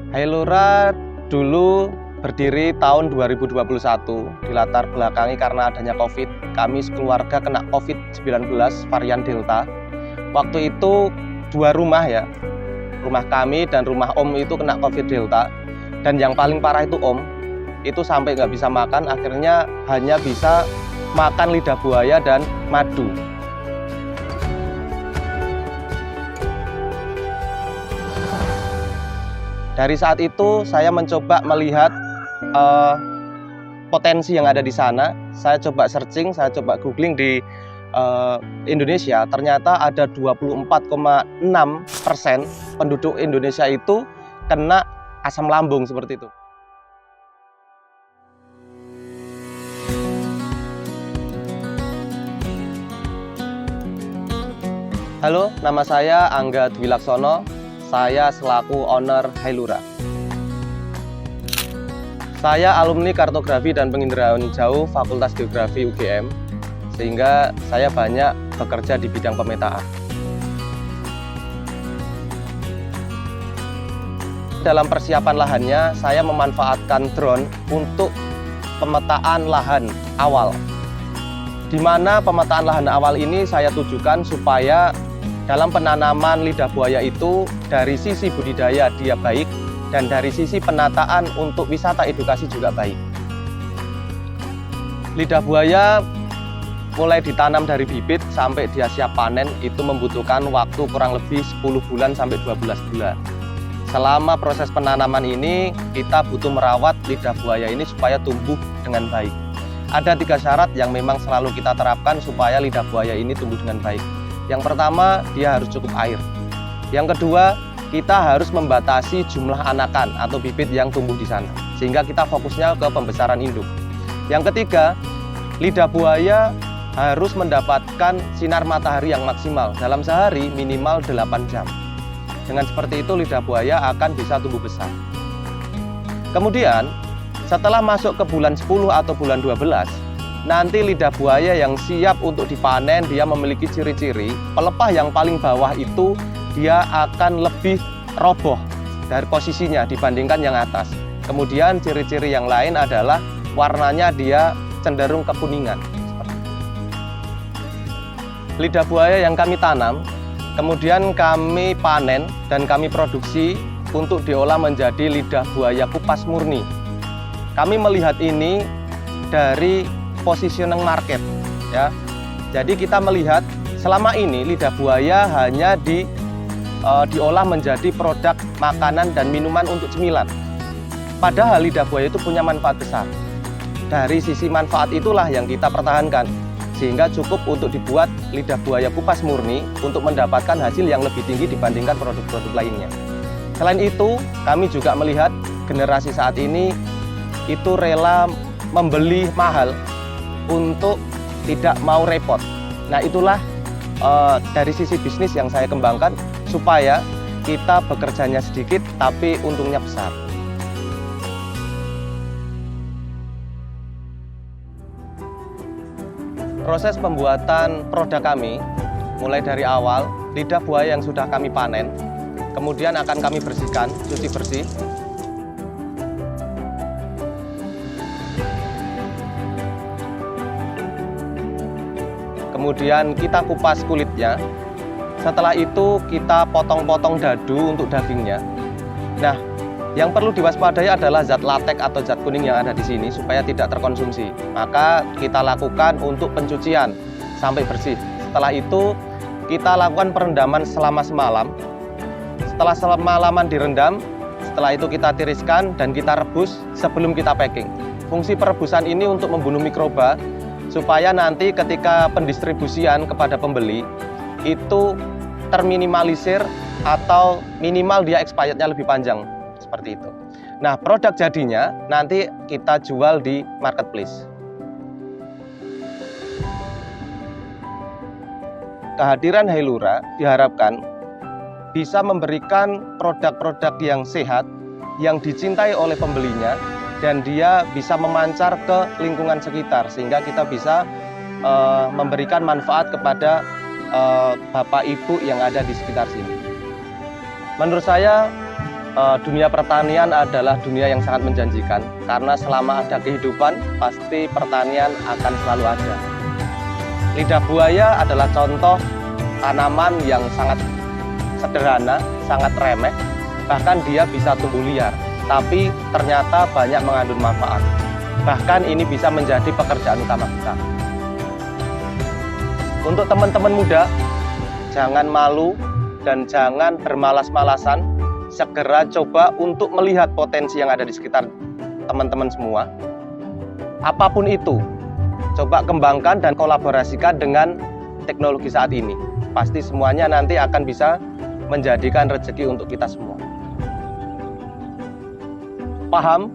Hailura dulu berdiri tahun 2021, dilatar belakangi karena adanya COVID. Kami sekeluarga kena COVID-19 varian Delta. Waktu itu dua rumah ya, rumah kami dan rumah Om itu kena COVID Delta. Dan yang paling parah itu Om, itu sampai nggak bisa makan, akhirnya hanya bisa makan lidah buaya dan madu. Dari saat itu saya mencoba melihat potensi yang ada di sana. Saya coba searching, saya coba googling di Indonesia. Ternyata ada 24,6% penduduk Indonesia itu kena asam lambung seperti itu. Halo, nama saya Angga Dwi Laksono. Saya selaku owner Hailura. Saya alumni Kartografi dan Penginderaan Jauh Fakultas Geografi UGM, sehingga saya banyak bekerja di bidang pemetaan. Dalam persiapan lahannya, saya memanfaatkan drone untuk pemetaan lahan awal. Di mana pemetaan lahan awal ini saya tujukan supaya dalam penanaman lidah buaya itu dari sisi budidaya dia baik dan dari sisi penataan untuk wisata edukasi juga baik. Lidah buaya mulai ditanam dari bibit sampai dia siap panen itu membutuhkan waktu kurang lebih 10 bulan sampai 12 bulan. Selama proses penanaman ini kita butuh merawat lidah buaya ini supaya tumbuh dengan baik. Ada 3 syarat yang memang selalu kita terapkan supaya lidah buaya ini tumbuh dengan baik. Yang pertama, dia harus cukup air. Yang kedua, kita harus membatasi jumlah anakan atau bibit yang tumbuh di sana, sehingga kita fokusnya ke pembesaran induk. Yang ketiga, lidah buaya harus mendapatkan sinar matahari yang maksimal dalam sehari minimal 8 jam. Dengan seperti itu lidah buaya akan bisa tumbuh besar. Kemudian, setelah masuk ke bulan 10 atau bulan 12, nanti lidah buaya yang siap untuk dipanen dia memiliki ciri-ciri pelepah yang paling bawah itu dia akan lebih roboh dari posisinya dibandingkan yang atas. Kemudian ciri-ciri yang lain adalah warnanya dia cenderung kekuningan. Lidah buaya yang kami tanam, kemudian kami panen dan kami produksi untuk diolah menjadi lidah buaya kupas murni. Kami melihat ini dari positioning market ya. Jadi kita melihat selama ini lidah buaya hanya diolah menjadi produk makanan dan minuman untuk cemilan. Padahal lidah buaya itu punya manfaat besar. Dari sisi manfaat itulah yang kita pertahankan, sehingga cukup untuk dibuat lidah buaya kupas murni untuk mendapatkan hasil yang lebih tinggi dibandingkan produk-produk lainnya. Selain itu, kami juga melihat generasi saat ini itu rela membeli mahal untuk tidak mau repot. Nah, itulah dari sisi bisnis yang saya kembangkan supaya kita bekerjanya sedikit tapi untungnya besar. Proses pembuatan produk kami mulai dari awal, lidah buaya yang sudah kami panen, kemudian akan kami bersihkan, cuci bersih. Kemudian kita kupas kulitnya. Setelah itu kita potong-potong dadu untuk dagingnya. Nah, yang perlu diwaspadai adalah zat latek atau zat kuning yang ada di sini supaya tidak terkonsumsi. Maka kita lakukan untuk pencucian sampai bersih. Setelah itu kita lakukan perendaman selama semalam. Setelah semalaman direndam, setelah itu kita tiriskan dan kita rebus sebelum kita packing. Fungsi perebusan ini untuk membunuh mikroba supaya nanti ketika pendistribusian kepada pembeli itu terminimalisir atau minimal dia expirednya lebih panjang seperti itu. Nah, produk jadinya nanti kita jual di marketplace. Kehadiran Hailura diharapkan bisa memberikan produk-produk yang sehat, yang dicintai oleh pembelinya, dan dia bisa memancar ke lingkungan sekitar sehingga kita bisa memberikan manfaat kepada Bapak Ibu yang ada di sekitar sini. Menurut saya dunia pertanian adalah dunia yang sangat menjanjikan, karena selama ada kehidupan pasti pertanian akan selalu ada. Lidah buaya adalah contoh tanaman yang sangat sederhana, sangat remeh, bahkan dia bisa tumbuh liar, tapi ternyata banyak mengandung manfaat. Bahkan ini bisa menjadi pekerjaan utama kita. Untuk teman-teman muda, jangan malu dan jangan bermalas-malasan, segera coba untuk melihat potensi yang ada di sekitar teman-teman semua. Apapun itu, coba kembangkan dan kolaborasikan dengan teknologi saat ini. Pasti semuanya nanti akan bisa menjadikan rezeki untuk kita semua. Paham